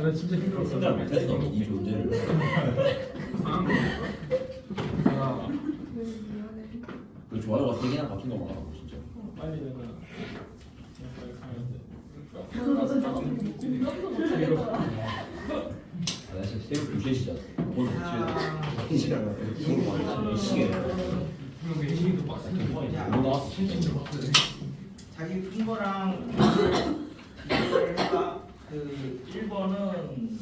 나 진짜 힘들었어. 생각 못했어 이 존재를. 아, 그 좋아요가 3개나 바뀐 거 많아 진짜. 빨리 내가 그냥 빨리 가야 돼. 아, 나 진짜 새우 2시에 시작. 오늘 2시에 시작. 이거 많이 시계. 그럼 외식도 빡세게 뭐 나왔어 진짜. 자기 푼 거랑 비교를 해봐. 그 1번은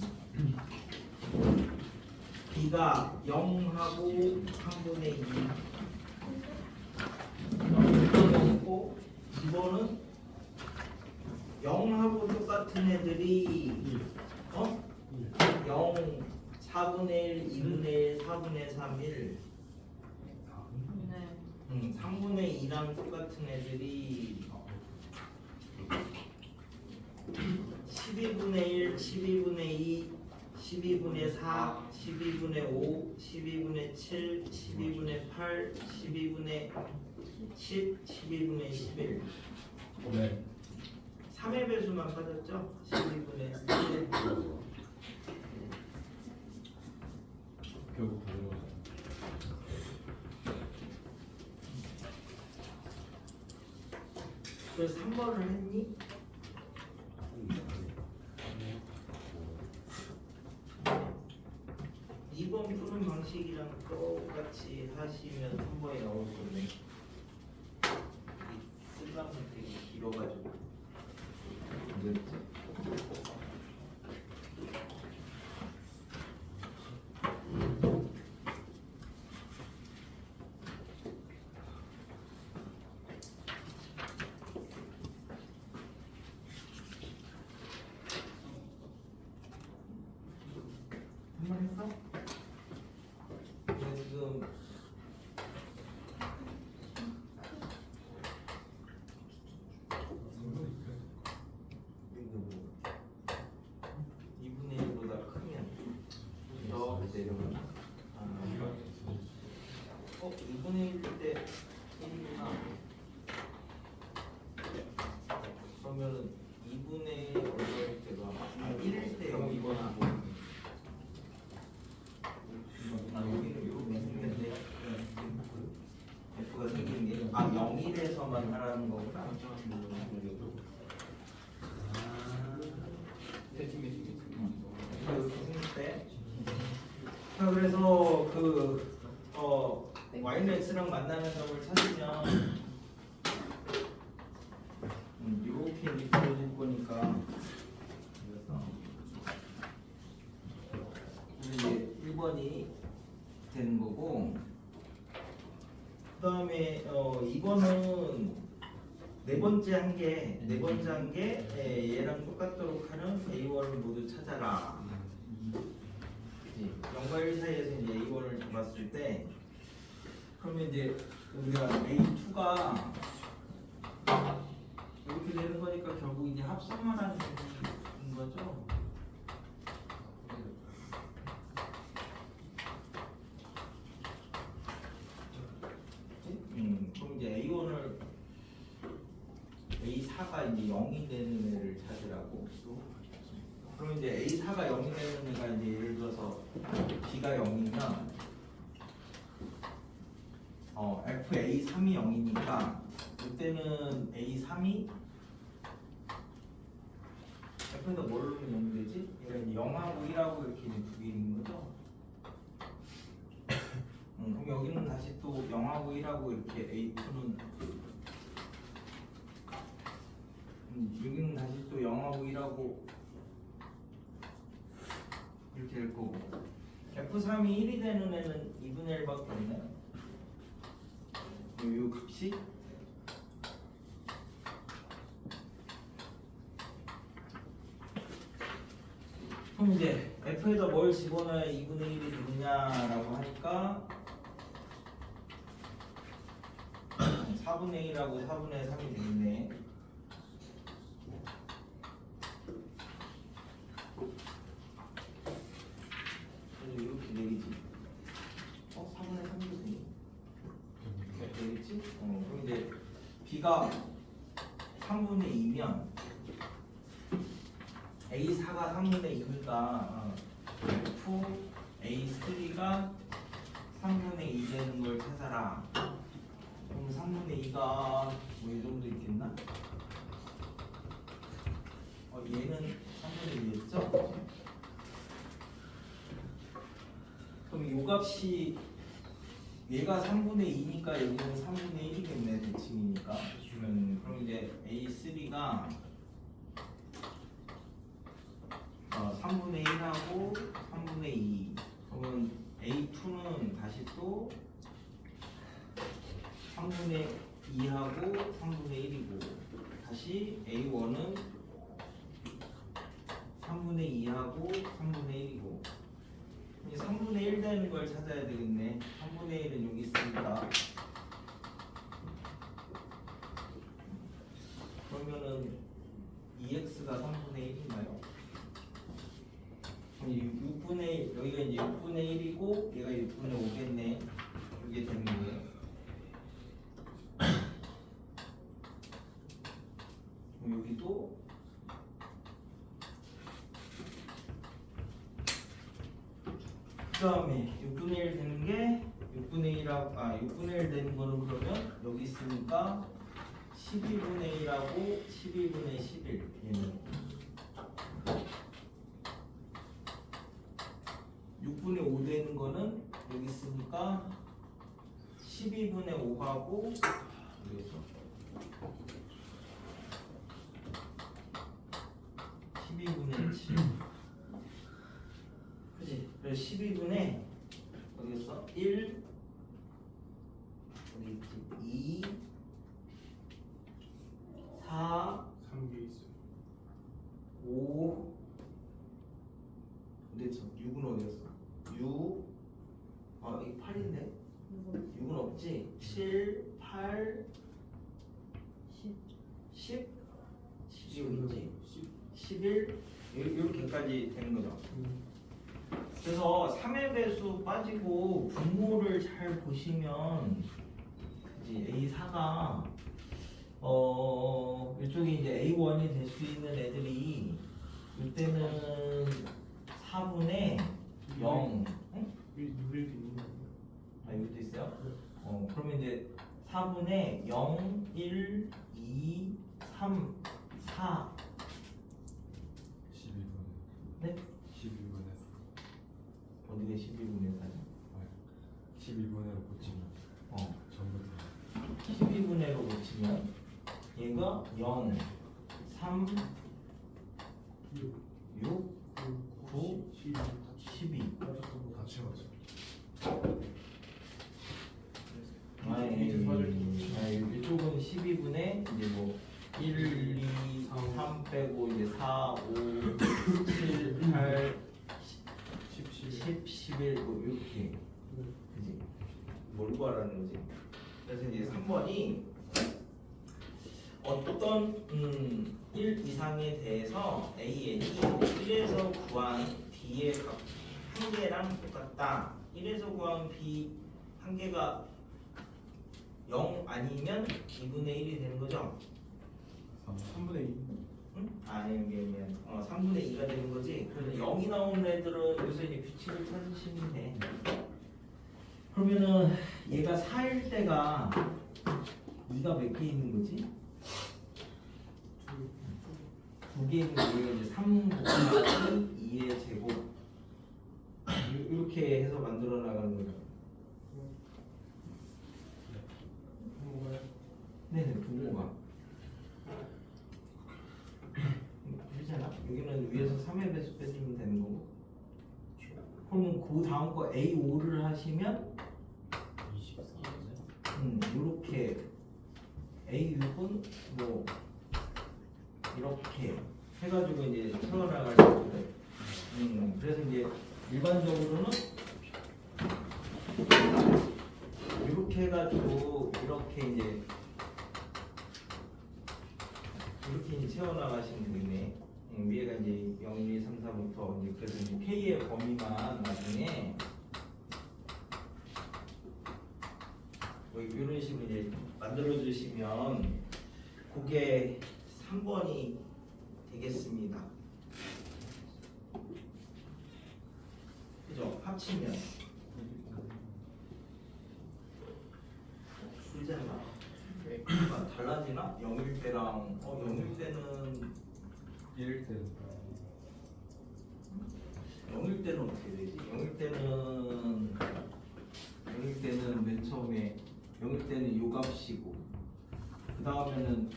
B가 0하고 3분의 2 있고 2번은 0하고 똑같은 애들이 0, 4분의 1, 2분의 1, 4분의 3, 1 3분의 2랑 똑같은 애들이 12분의 1, 12분의 2, 12분의 4, 12분의 5, 12분의 7, 12분의 8, 12분의 10, 12분의 11 네. 3의 배수만 빠졌죠? 12분의 11 결국 가져가. 그래서 3번을 했니? 2번 푸는 방식이랑 똑같이 하시면 3번이 나올 건데 쓰려면 되게 길어가지고 이제 한번 했어? 내가 지금 이거 뭐 2분의 1보다 크면 이렇게 내려가나? 2분의 1일 때 1이구나. 그러면은 2분의 1 얼마일 때가 1일 때 0이거나 여기는 이렇게 생겼네요. F가 생긴 게 0일에서만 하라는 거구나. 이렇게 생길 때. 자, 그래서 Y는 X랑 만나는 점을 찾으면 이렇게 미끄러질 거니까 그래서 이제 1번이 되는 거고 그 다음에 2번은 네 번째 한 게 얘랑 똑같도록 하는 A1을 모두 찾아라. 그치? 0과 1 사이에서 이제 A1을 잡았을 때 그러면 이제 우리가 A2가 이렇게 되는 거니까 결국 이제 합성만 하는 거죠. 그럼 이제 A1을 A4가 이제 0이 되는 애를 찾으라고. 그럼 이제 A4가 0이 되는 애가 이제 예를 들어서 B가 0이면 FA3이 0이니까 이때는 A3이 F에다 뭘 넣으면 0이 되지? 얘가 이제 0하고 1하고 이렇게 두 개 있는 거죠? 그럼 여기는 다시 또 0하고 1하고 이렇게 A2는 여기는 다시 또 0하고 1하고 이렇게 될 거고 F3이 1이 되는 애는 2분의 1밖에 없나요? 이 값이 그럼 이제 F에다 뭘 집어넣어야 2분의 1이 되느냐라고 하니까 4분의 1하고 4분의 3이 되겠네. 그래서 이렇게 되겠지. 4분의 3이 되니? 이렇게 되겠지? 그럼 이제 B가 3분의 2면 A4가 3분의 2가 F A3가 3분의 2 되는 걸 찾아라. 그럼 3분의 2가 뭐 이 정도 있겠나? 얘는 3분의 2였죠? 그럼 이 값이 얘가 3분의 2니까 여기는 3분의 1이겠네, 대칭이니까. 그럼 이제 A3가 3분의 1하고 3분의 2. 그러면 A2는 다시 또 3분의 2하고 3분의 1이고, 다시 A1은 3분의 2하고 3분의 1이고, 3분의 1 되는 걸 찾아야 되겠네. 3분의 1은 여기 있으니까. 그러면은 2x가 3분의 1인가요? 그럼 6분의 여기가 이제 6분의 1이고 얘가 6분의 5겠네. 이게 되는 거예요. 그럼 여기도 그 다음에 6분의 1 되는 게 6분의 1 되는 거는 그러면 여기 있으니까 12분의 1하고 12분의 11 얘는 6분의 5 되는 거는 여기 있으니까 12분의 5하고 여기서 12분의 7 그치? 그래서 12분의 어디였어? 1 어디 있지? 2 4 3개 있어요. 5 어디였어? 6은 어디였어? 6 이게 8인데? 6은 없지? 7 8 10 11이지? 11 이렇게까지 되는 거죠. 그래서 3의 배수 빠지고 분모를 잘 보시면 그지 A4가 이쪽에 이제 A1이 될 수 있는 애들이 이때는 4분의 0 응? 누릴 수 있는 거 아니에요? 여기도 있어요? 그러면 이제 4분의 0 1 2 3 4 12분에 네? 12분에 어디가 12분의 4죠? 12분으로 고치면 전부 다 12분의로 고치면 얘가 0 3 6 9 12 다 채워져. 이쪽은 12분의 이제 뭐 1, 2, 3 빼고 이제 4, 5, 7, 8, 10, 11 뭐 이렇게 그지? 뭘 구하라는 거지? 그래서 이제 3번이 어떤 1 이상에 대해서 AN이 1에서 구한 B의 값 한 개랑 똑같다. 1에서 구한 B 한 개가 0 아니면 2분의 1이 되는 거죠? 3분의 2. 응? 여기 3분의 2가 되는 거지. 그래서 0이 나오는 애들은 여기서 이제 규칙을 찾으시면 돼. 그러면은 얘가 4일 때가 2가 몇 개 있는 거지? 2개 있는 거 얘가 이제 3 곱하기 2의 제곱 이렇게 해서 만들어 나가는 거죠. 네네, 분모가 그렇잖아. 여기는 위에서 3의 배수 빼주면 되는 거고. 그러면 그 다음 거 A5를 하시면 24. 이렇게 A6은 뭐 이렇게 해가지고 이제 채워나갈 거거든. 그래서 이제 일반적으로는 이렇게 해가지고 이렇게 이제 채워나가시면 되겠네. 위에가 이제 0, 1, 2, 3, 4부터 이제 그래서 이제 K의 범위만 나중에 뭐 이런 식으로 이제 만들어 주시면 그게 3번이 되겠습니다. 합치면 풀잖아. 달라지나? 0일 때랑 0일 때는 1일 때는 0일 때는 어떻게 되지? 0일 때는 맨 처음에 0일 때는 요 값이고 그 다음에는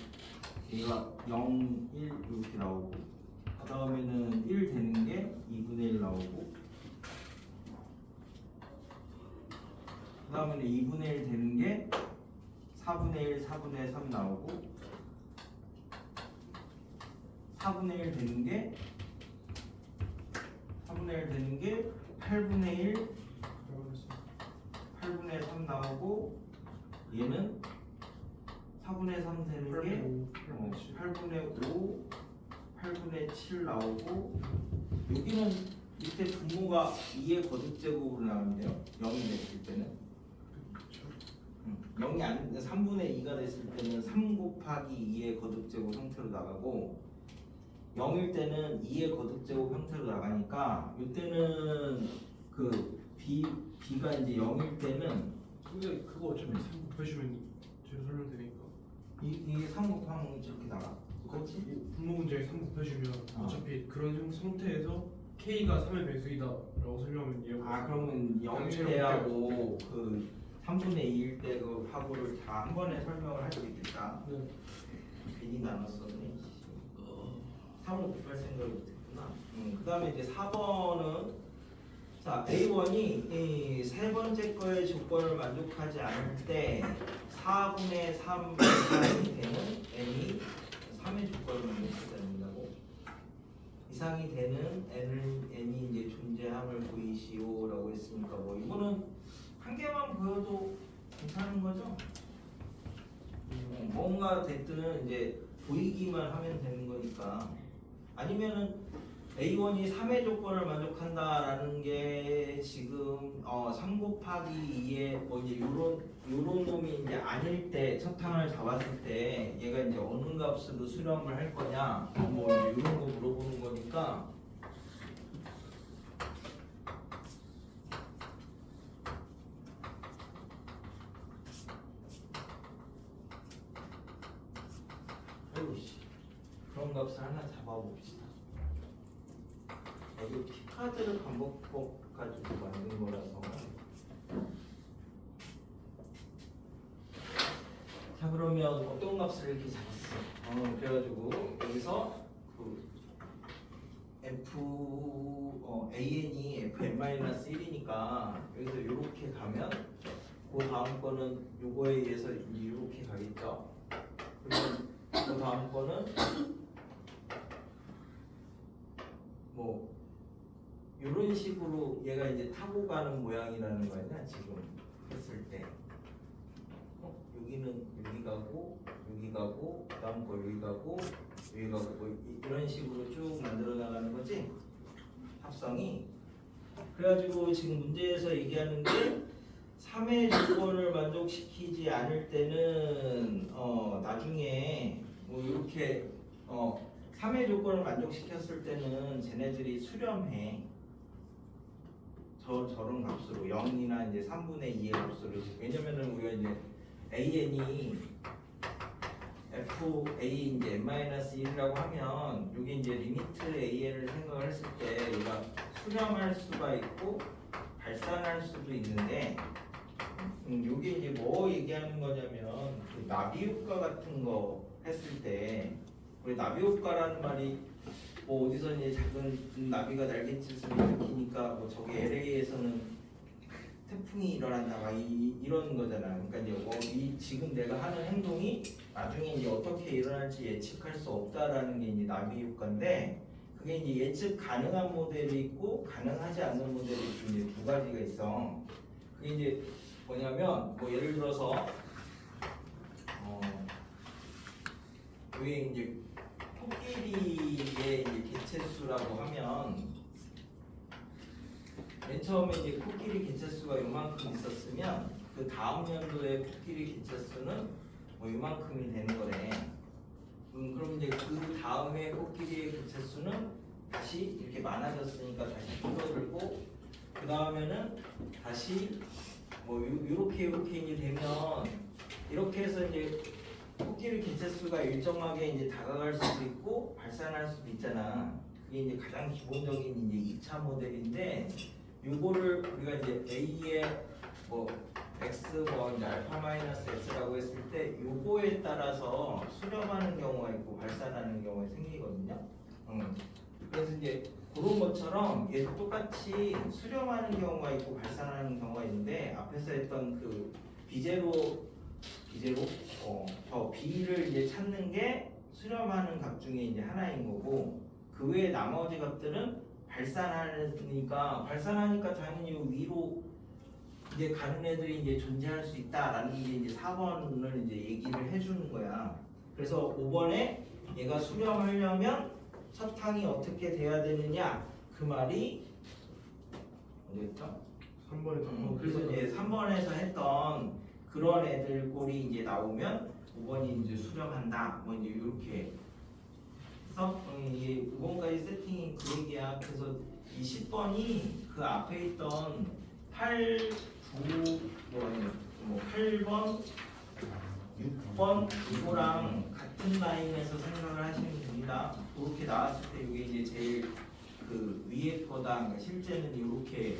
얘가 0, 1 이렇게 나오고 그 다음에는 1 되는 게 2분의 1 나오고 그 다음에는 2분의 1 되는 게 4분의 1, 4분의 3 나오고 4분의 1 되는 게 8분의 1, 8분의 3 나오고 얘는 4분의 3 되는 게 8분의 5, 8분의 7 나오고 여기는 밑에 분모가 2의 거듭제곱으로 나오는데요. 0이 됐을 때는 0이 아닌 3분의 2가 됐을 때는 3 곱하기 2의 거듭제곱 형태로 나가고 0일 때는 2의 거듭제곱 형태로 나가니까 이때는 그 b가 이제 0일 때는 근데 그거 어차피 3 곱해주면 제로 설명되니까 이게 3 곱하면 저렇게 나가. 그렇지? 분모 문제에 3 곱해주면 어차피 그런 상태에서 k가 3의 배수이다 라고 설명하면 얘가 아 그러면 0일 때하고 그 3분의 2일 때 그 하고를 다 한 번에 설명을 할 수 있겠다. 네. 괜히 나눴었네. 3을 곱할 생각을 못했구나. 그 다음에 이제 4번은 자 A1이 이 세 번째 거의 조건을 만족하지 않을 때 4분의 3 이상이 되는 n이 3의 조건을 만족하지 않는다고 이상이 되는 n이 이제 존재함을 보이시오라고 했으니까 뭐 이거는 한 개만 보여도 괜찮은 거죠? 뭔가 됐든 이제 보이기만 하면 되는 거니까 아니면은 A1이 3의 조건을 만족한다라는 게 지금 3 곱하기 2에 뭐 이제 요런 놈이 이제 아닐 때 첫 항을 잡았을 때 얘가 이제 어느 값으로 수렴을 할 거냐 뭐 이제 이런 거 물어보는 거니까 아이고씨 그런 값을 하나 잡아봅시다. 여기 피카드를 반복법 가지고 만든 거라서 자 그러면 어떤 값을 이렇게 잡았어? 그래가지고 여기서 그 AN이 fn-1이니까 여기서 이렇게 가면 그 다음 거는 요거에 의해서 이렇게 가겠죠? 그러면 그 다음 거는 뭐 이런 식으로 얘가 이제 타고 가는 모양이라는 거 아니야 지금 했을 때 여기는 여기 가고 여기 가고 그다음 거 여기 가고 여기 가고 뭐 이런 식으로 쭉 만들어 나가는 거지 합성이. 그래가지고 지금 문제에서 얘기하는 게 3의 조건을 만족시키지 않을 때는 나중에 뭐 이렇게 3의 조건을 만족시켰을 때는 쟤네들이 수렴해. 저런 값으로 0이나 이제 3분의 2의 값으로. 왜냐면은 우리가 이제 AN이 FA 이제 n-1이라고 하면 이게 이제 리미트 AN을 생각을 했을 때 얘가 수렴할 수가 있고 발산할 수도 있는데 이게 이제 뭐 얘기하는 거냐면 그 나비 효과 같은 거 했을 때 우리 나비 효과라는 말이 뭐 어디서 이제 작은 나비가 날갯짓을 일으키니까 뭐 저기 LA에서는 태풍이 일어난다 막 이런 거잖아. 그러니까 이제 지금 내가 하는 행동이 나중에 이제 어떻게 일어날지 예측할 수 없다라는 게 이제 나비 효과인데 그게 이제 예측 가능한 모델이 있고 가능하지 않는 모델이 이제 두 가지가 있어. 그게 이제 뭐냐면 뭐 예를 들어서 그게 이제 코끼리의 이제 개체수라고 하면 맨 처음에 이제 코끼리 개체수가 이만큼 있었으면 그 다음 연도에 코끼리 개체수는 뭐 이만큼이 되는 거래. 그럼 이제 그 다음에 코끼리의 개체수는 다시 이렇게 많아졌으니까 다시 줄어들고 그 다음에는 다시 뭐 요렇게 이제 되면 이렇게 해서 이제 코끼리 개체수가 일정하게 이제 다가갈 수도 있고 발산할 수도 있잖아. 그게 이제 가장 기본적인 이제 2차 모델인데 요거를 우리가 이제 A의 뭐 X 뭐 이제 알파 마이너스 X라고 했을 때 요거에 따라서 수렴하는 경우가 있고 발산하는 경우가 생기거든요. 그래서 이제 그런 것처럼 얘도 똑같이 수렴하는 경우가 있고 발산하는 경우가 있는데 앞에서 했던 그 비제로 저 B를 이제 찾는 게 수렴하는 값 중에 이제 하나인 거고 그 외에 나머지 값들은 발산하니까 당연히 위로 이제 가는 애들이 이제 존재할 수 있다라는 게 이제 4번을 이제 얘기를 해주는 거야. 그래서 5번에 얘가 수렴하려면 서탕이 어떻게 돼야 되느냐 그 말이 어디였죠? 3번에 그래서 이제 3번에서 했던 그런 애들 꼴이 이제 나오면 5번이 이제 수렴한다. 뭐 이제 이렇게 해서 이게 5번까지 세팅이 그 얘기야. 그래서 이 10번이 그 앞에 있던 8, 9, 뭐 8번, 6번 이거랑 같은 라인에서 생각을 하시면 됩니다. 그렇게 나왔을 때 이게 이제 제일 그 위에 거다. 그러니까 실제는 이렇게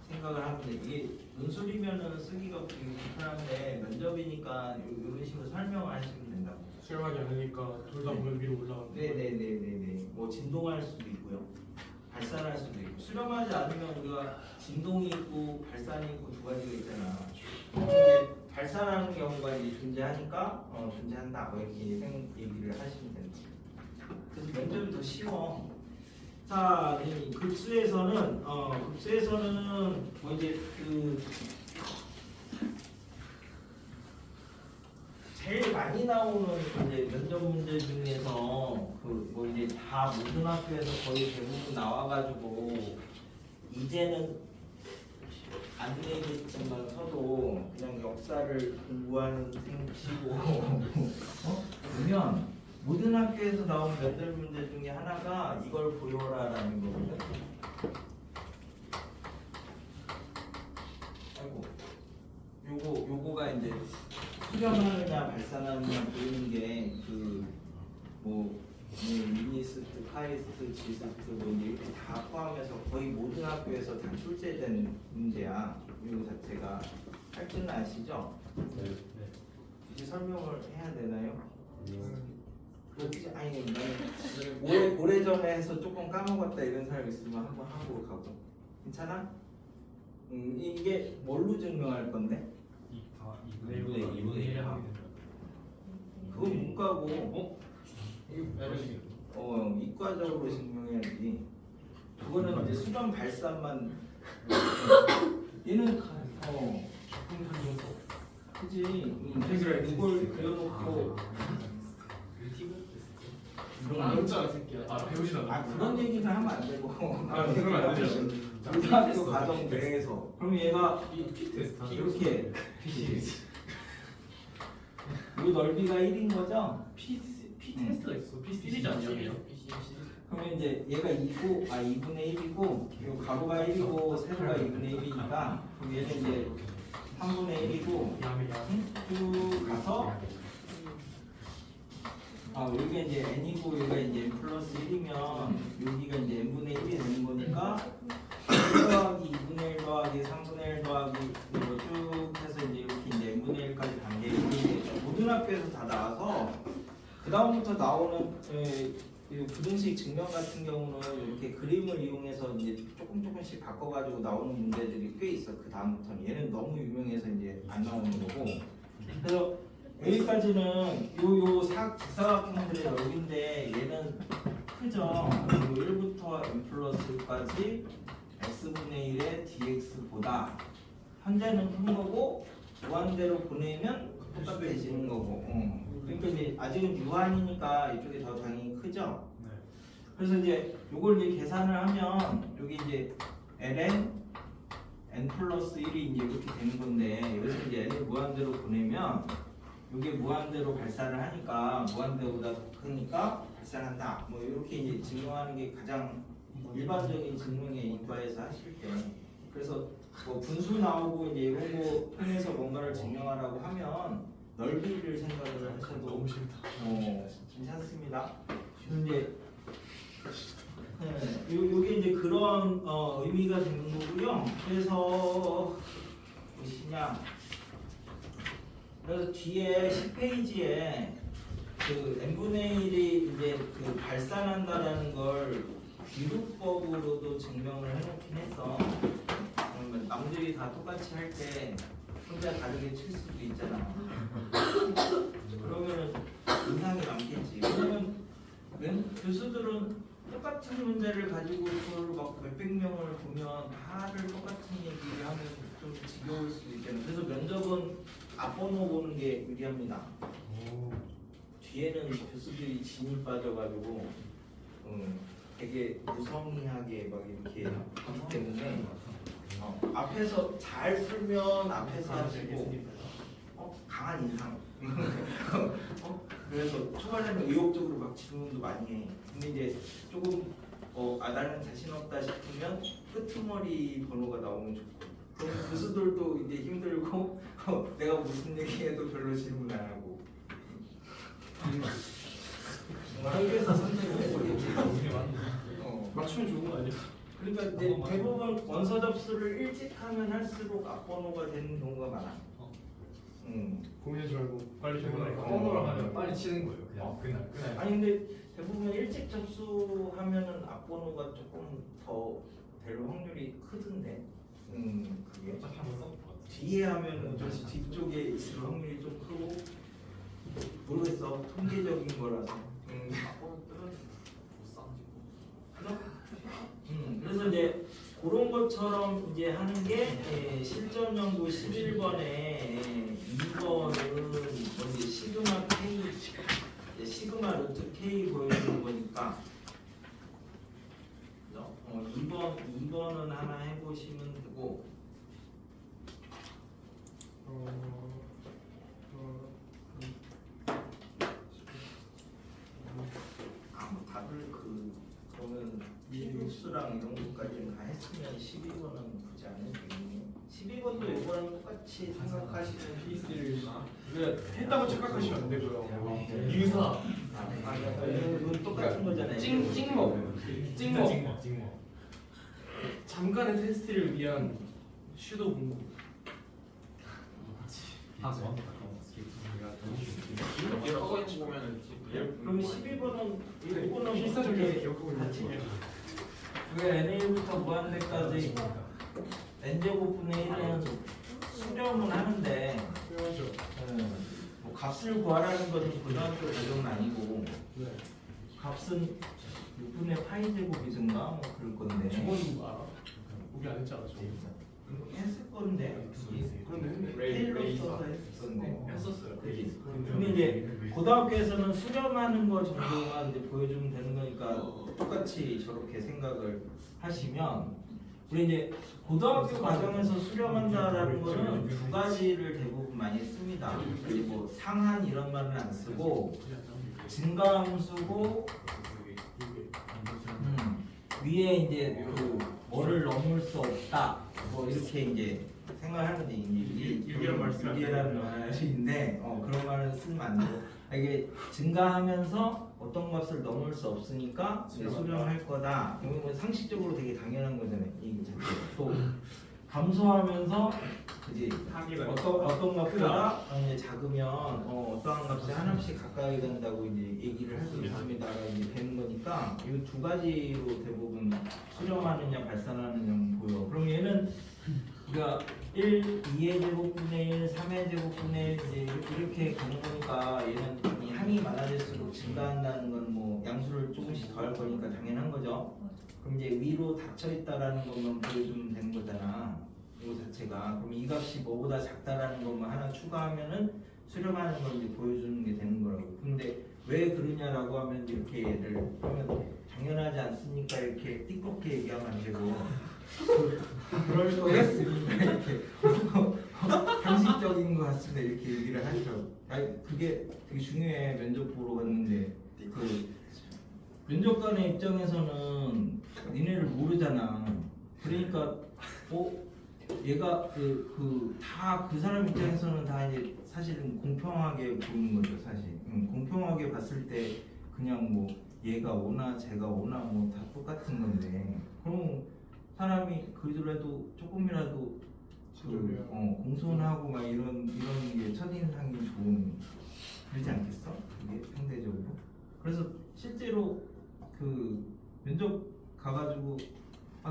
생각을 하면 돼. 이게 논술이면은 쓰기가 되게 불편한데 면접이니까 이런 식으로 설명을 하시면 된다고. 수렴하지 않으니까 둘 다 보면 위로 올라가는 네네네네네. 뭐 진동할 수도 있고요. 발산할 수도 있고. 수렴하지 않으면 우리가 진동이 있고 발산이 있고 두 가지가 있잖아. 이제 발산하는 경우가 이제 존재하니까 존재한다. 뭐 이렇게 얘기를 하시면 됩니다. 그래서 면접이 더 쉬워. 자, 이 급수에서는 뭐 이제 그 제일 많이 나오는 이제 면접 문제 중에서 그 뭐 이제 다 모든 학교에서 거의 대부분 나와가지고 이제는 안 내겠지만서도 그냥 역사를 공부하는 셈치고 보면 모든 학교에서 나온 면접 문제 중에 하나가 이걸 보여라라는 거거든. 아이고, 요거가 이제 수렴하느냐 발산하느냐 보이는 게 그뭐 미니스트, 카이스트, 지스트 뭐 이렇게 다 포함해서 거의 모든 학교에서 다 출제된 문제야. 이거 자체가 할 줄은 아시죠? 네. 이제 설명을 해야 되나요? 그렇지. 아니 나는 오래전에 해서 조금 까먹었다 이런 사람 있으면 한번 하고 가고. 괜찮아? 이게 뭘로 증명할 건데? 네, 2분의 1을 하게 된다. 그건 문과고 이과적으로 증명해야지. 그거는 이제 수렴 발산만 얘는 그지. 이걸 그려놓고 그런 얘기는 하면 안 되고. 그러면 안 되죠. 고등학교 과정 내에서 그럼 얘가 이렇게 이 넓이가 1인 거죠? P 테스트가 있어. P 시리즈 아니에요? 그러면 이제 얘가 2분의 1이고 이 가로가 1이고 세로가 2분의 1이니까 그럼 얘는 이제 3분의 1이고 쭉 가서 여기가 이제 n이고 여기가 이제 n 플러스 1이면 여기가 이제 n분의 1이 되는 거니까 1 더하기 2분의 1 더하기 3분의 1 더하기 이거 쭉 해서 이제 이렇게 이제 n분의 1까지 간 게 이게 모든 학교에서 다 나와서 그 다음부터 나오는 부등식 증명 같은 경우는 이렇게 그림을 이용해서 이제 조금씩 바꿔가지고 나오는 문제들이 꽤 있어. 그 다음부터는 얘는 너무 유명해서 이제 안 나오는 거고. 그래서 여기까지는 요 직사각형들의 넓이인데 얘는 크죠. 요 1부터 n 플러스까지 x분의 1의 dx보다 현재는 큰 거고 무한대로 보내면 똑같아지는 거고. 그러니까 이제 아직은 유한이니까 이쪽이 더 당연히 크죠. 네. 그래서 이제 요걸 이제 계산을 하면 여기 이제 ln n 플러스 1이 이제 이렇게 되는 건데 여기서 이제 n을 무한대로 보내면 이게 무한대로 발산을 하니까 무한대보다 더 크니까 발산한다. 뭐 이렇게 이제 증명하는 게 가장 일반적인 증명의 이과에서 하실 때. 그래서 뭐 분수 나오고 이제 이런 거 통해서 뭔가를 증명하라고 하면 넓이를 생각을 하셔도 너무 싫다. 괜찮습니다. 근데 요게 이제 그런 의미가 되는 거고요. 그래서 보시냐, 그래서 뒤에 10페이지에 그 n분의 1이 이제 그 발산한다라는 걸 귀루법으로도 증명을 해놓긴 했어. 그러면 남들이 다 똑같이 할 때 혼자 다르게 칠 수도 있잖아. 그러면은 인상이 남겠지. 왜냐면 교수들은 똑같은 문제를 가지고 그걸 막 몇백 명을 보면 다들 똑같은 얘기를 하면 좀 지겨울 수도 있잖아요. 그래서 면접은 앞번호 보는 게 유리합니다. 뒤에는 교수들이 진이 빠져가지고 되게 무성의하게 막 이렇게 하기 때문에 앞에서 잘 풀면 앞에서 하시고 강한 인상 그래서 초반에는 의욕적으로 막 질문도 많이 해. 근데 이제 조금 나는 자신 없다 싶으면 끄트머리 번호가 나오면 좋고, 그럼 교수들도 이제 힘들고 내가 무슨 얘기해도 별로 질문 안 하고 학교에서 선택을 해버리지. 맞추면 좋은 거 아니야? 그러니까 이제 대부분 원서 접수를 일찍 하면 할수록 앞번호가 되는 경우가 많아. 고민하지 말고 빨리 출근하니까. 번호를 하면 빨리 치는 거예요. 그냥 그날. 아니 근데 대부분 일찍 접수하면은 앞번호가 조금 더 될 확률이 크던데. 그게 한번 써볼 것 같아. 뒤에 하면은 좀 뒤쪽에 있을 확률이 좀 크고 모르겠어. 통계적인 거라서. 그래서 이제 그런 것처럼 이제 하는 게 실전 연구 11번에 2번은 뭔지 시그마 K, 시그마 루트 K 보여주는 거니까 2번은 하나 해보시면 되고, 뭐 다들 그러면 필수랑 이런 것까지는 다 했으면 12번은 굳이 안 해도 되겠네요. 12번도 이거랑 똑같이 생각하시면 피스를 했다고 착각하시면 안 되고요. 유사. 이건 똑같은 거잖아요. 찍먹. 잠깐의 테스트를 위한 슈도 공부. 그럼 12번은 이거는 필사적인 기억하고 있는 같이 거예요. 왜 NA부터 무한대까지 n제곱분의 1은 수렴은 하는데 필요하죠. 뭐 값을 구하라는 것은 고등학교 과정은 아니고 네. 값은 6분의 파이 제곱이든가 뭐 그럴 건데 저건 알아? 우리 안 했잖아. 저거. 했을 건데 그런데 테일러 써서 했을 건데 했었어요. 그지. 근데 이제 고등학교에서는 수렴하는 거 정도만 이제 보여주면 되는 거니까 똑같이 저렇게 생각을 하시면, 우리 이제 고등학교 과정에서 수렴한다라는 거는 두 가지를 대부분 많이 씁니다. 그리고 상한 이런 말은 안 쓰고 증가함수고 위에 이제 그 뭐를 넘을 수 없다 뭐 이렇게 이제 생각하는데 이제 유리한 말 쓰면 안 유리라는 말인데 그런 말은 쓰면 안 되고, 이게 증가하면서 어떤 값을 넘을 수 없으니까 수렴할 거다. 이건 상식적으로 되게 당연한 거잖아요. 이 자체. 또 감소하면서 그지 어떤 값보다 이제 작으면 어떠한 값이 하나씩 가까이 간다고 이제 얘기를 할 수 있습니다가 이제 되는 거니까 이 두 가지로 대부분 수렴하느냐 발산하느냐 보여. 그럼 얘는 우리가 1, 2의 제곱분의 1, 3의 제곱분의 1 이렇게 가는 거니까 얘는 이 항이 많아질수록 증가한다는 건 뭐 양수를 조금씩 더할 거니까 당연한 거죠. 그럼 이제 위로 닫혀 있다라는 것만 보여주면 되는 거잖아. 이거 자체가. 그럼 이 값이 뭐보다 작다라는 것만 하나 추가하면은 수렴하는 걸 이제 보여주는 게 되는 거라고. 근데 왜 그러냐라고 하면 이렇게 얘를 하면 당연하지 않습니까? 이렇게 띠껍게 얘기하면 안 되고 그럴 거였으니까 이렇게 상식적인 것 같습니다. 이렇게 얘기를 하죠. 아니, 그게 되게 중요해. 면접 보러 갔는데 그 면접관의 입장에서는 니네를 모르잖아. 그러니까 얘가 다 그 사람 입장에서는 다 이제 사실은 공평하게 보는 거죠 사실. 공평하게 봤을 때 그냥 뭐 얘가 오나 제가 오나 뭐 다 똑같은 건데 그럼 사람이 그래도 조금이라도 공손하고 막 이런 게 첫인상이 좋은 그러지 않겠어? 그게 상대적으로. 그래서 실제로 그 면접 가가지고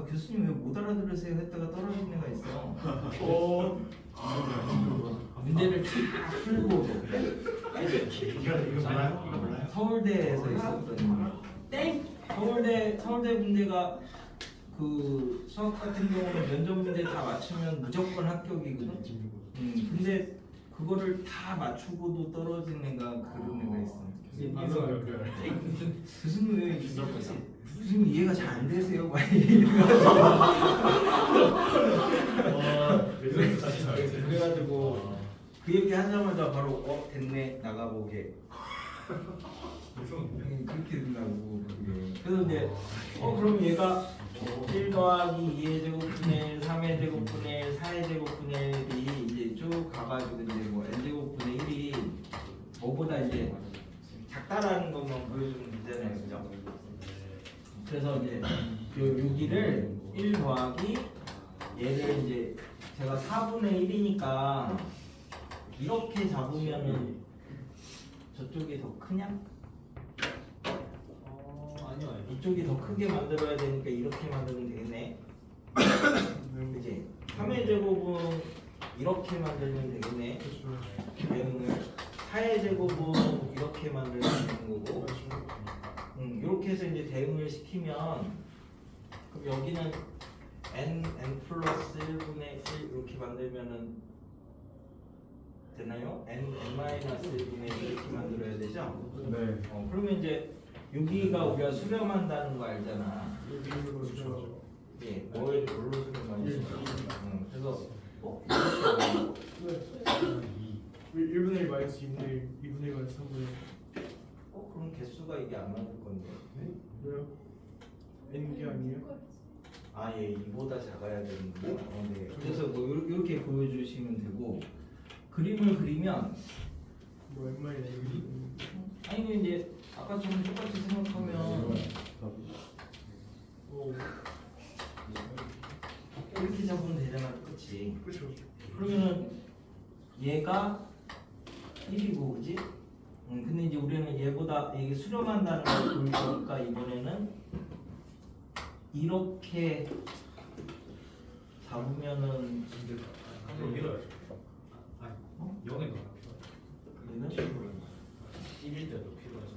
교수님 왜 못 알아들으세요 했다가 떨어진 애가 있어. 문제를 다 풀고 이거 몰라요? 서울대에서 있었던 땡 서울대 문제가 그 수학 같은 경우는 면접 문제 다 맞추면 무조건 합격이거든. 근데 그거를 다 맞추고도 떨어진 애가 그런 애가 있어. 교수님 왜 교수님 이해가 잘 안 되세요? 막 그래가지고 그 얘기 하자마자 바로 됐네 나가보게. 그렇게 된다고 그게. 그래서 이제 그럼 얘가 1 더하기 2의 제곱분의 1, 3의 제곱분의 1, 4의 제곱분의 1이 이제 쭉 가가지고 이제 뭐 n 제곱분의 1이 뭐보다 이제 작다라는 것만 보여주면 되잖아요, 그죠? 그래서 이제 여기를 1 더하기 얘를 이제 제가 4분의 1이니까 이렇게 잡으면은 저쪽이 더 크냐? 아니요. 이쪽이 더 크게 만들어야 되니까 이렇게 만들면 되겠네. 그치? 3의 제곱은 이렇게 만들면 되겠네. 대응을 4의 제곱은 이렇게 만들면 되는 거고. 이렇게 해서 이제 대응을 시키면 그럼 여기는 n 플러스 1분의 1 이렇게 만들면은 되나요? n 마이너스 1분의 1 이렇게 만들어야 되죠? 네. 그러면 이제 여기가 우리가 수렴한다는 거 알잖아. 일부러 수정하죠. 예, 뭘로 수렴하지? 그래서 이렇게 1분의 1 마이너스 2분의 1, 2분의 1 마이너스 3분의 1. 그럼 개수가 이게 안 맞을 건데. 왜요? n게 아니에요? 예, 이보다 작아야 되는구나. 네. 그래서 뭐 이렇게 보여주시면 되고 그림을 그리면 뭐 n 마이너스 2. 아니 이제 아까처럼 똑같이 생각하면 이렇게 잡으면 되잖아, 그렇지? 그렇죠. 그러면은 얘가 1이고, 그지? 근데 이제 우리는 얘보다 이게 수렴한다는 걸 볼 거니까 이번에는 이렇게 잡으면은 한번 밀어야죠. 아니, 0에 넣어. 얘는 1일 때도 필요하죠.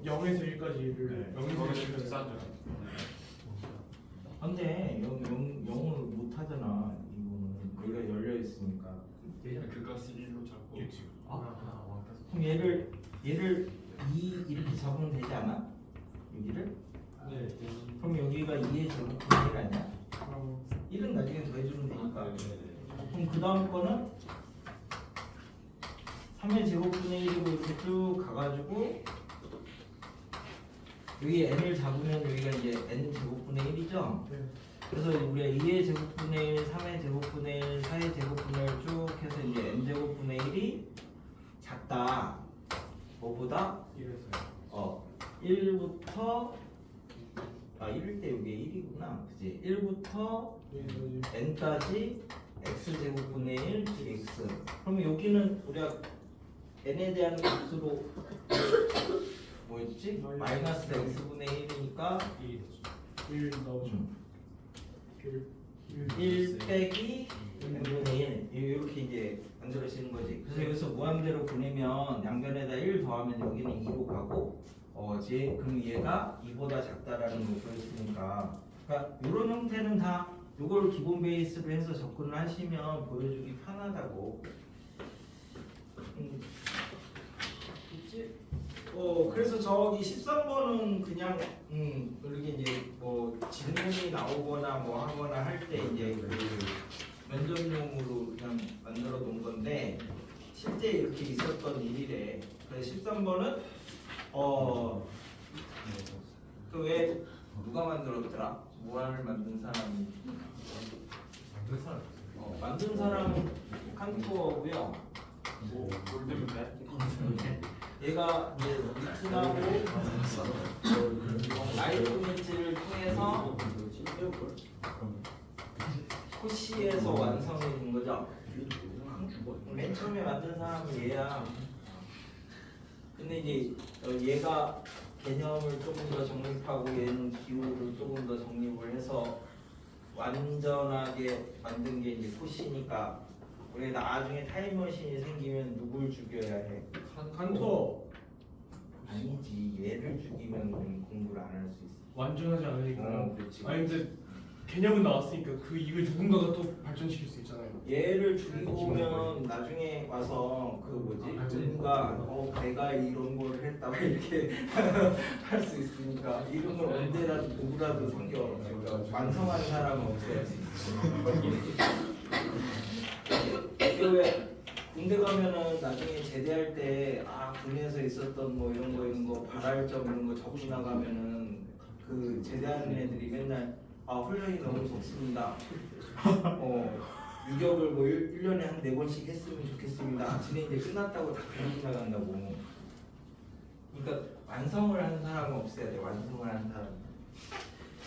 0에서 1까지를 네. 0에서 1까지 싸죠. 근데 0을 못 하잖아. 이거는 여기가 열려 있으니까. 예전에 그 값을 1로 잡고. 그럼 얘를 2 이렇게 잡으면 되지 않아? 여기를? 네. 그럼 여기가 2의 제곱분의 1 아니야? 1은 나중에 더해주면 되니까. 그럼 그 다음 거는 3의 제곱분의 1이고 이렇게 쭉 가가지고 여기 n을 잡으면 여기가 이제 n 제곱분의 1이죠? 네. 그래서 우리가 2의 제곱분의 1, 3의 제곱분의 1, 4의 제곱분의 1 쭉 해서 이제 n 제곱분의 1이 작다. 뭐보다? 이랬어요. 1부터 1일 때 여기 1이구나. 그치? 1부터 n까지 x제곱분의 1 dx. 그러면 여기는 우리가 n에 대한 값으로 뭐였지? 마이너스 x분의 1이니까 1 나오죠. 1 빼기 n분의 1 이렇게 이제 만들어지는 거지. 그래서 여기서 무한대로 보내면 양변에다 1 더하면 여기는 2로 가고 그럼 얘가 2보다 작다라는 걸 보였으니까 그러니까 이런 형태는 다 이걸 기본 베이스로 해서 접근을 하시면 보여주기 편하다고. 있지? 그래서 저기 13번은 그냥 이렇게 이제 뭐 질문이 나오거나 뭐 하거나 할 때 이제 그 면접용으로 그냥 만들어 놓은 건데 실제 이렇게 있었던 일이래. 그래서 13번은 그 왜 누가 만들었더라? 무한을 만든 사람이 만든 사람. 만든 사람은 칸토어고요. 얘가 이제 니트하고 라이프니츠를 통해서 코시에서 완성이 된 거죠. 맨 처음에 만든 사람은 얘야. 근데 이제 얘가 개념을 조금 더 정립하고 얘는 기호를 조금 더 정립을 해서 완전하게 만든 게 이제 코시니까 우리 나중에 타임머신이 생기면 누굴 죽여야 해? 칸토 아니지, 얘를 죽이면 공부를 안 할 수 있어. 완전하지 않으니까. 그렇지. 아니 근데 개념은 나왔으니까 그 이걸 누군가가 또 발전시킬 수 있잖아요. 얘를 죽이고 오면 나중에 와서 그 뭐지 누군가 내가 이런 걸 했다고 이렇게 할 수 있으니까 이름을 언제라도 누구라도 생겨. 그러니까 완성한 사람은 없어야 수 있어. 이게 왜 군대 가면은 나중에 제대할 때 군에서 있었던 뭐 이런 거 발활점 이런 거 적고 나가면은 그 제대하는 애들이 맨날 훈련이 너무 좋습니다. 유격을 뭐 1년에 한 4번씩 했으면 좋겠습니다. 지네 이제 끝났다고 다 그러고 나간다고. 그러니까 완성을 한 사람은 없어야 돼. 완성을 한 사람.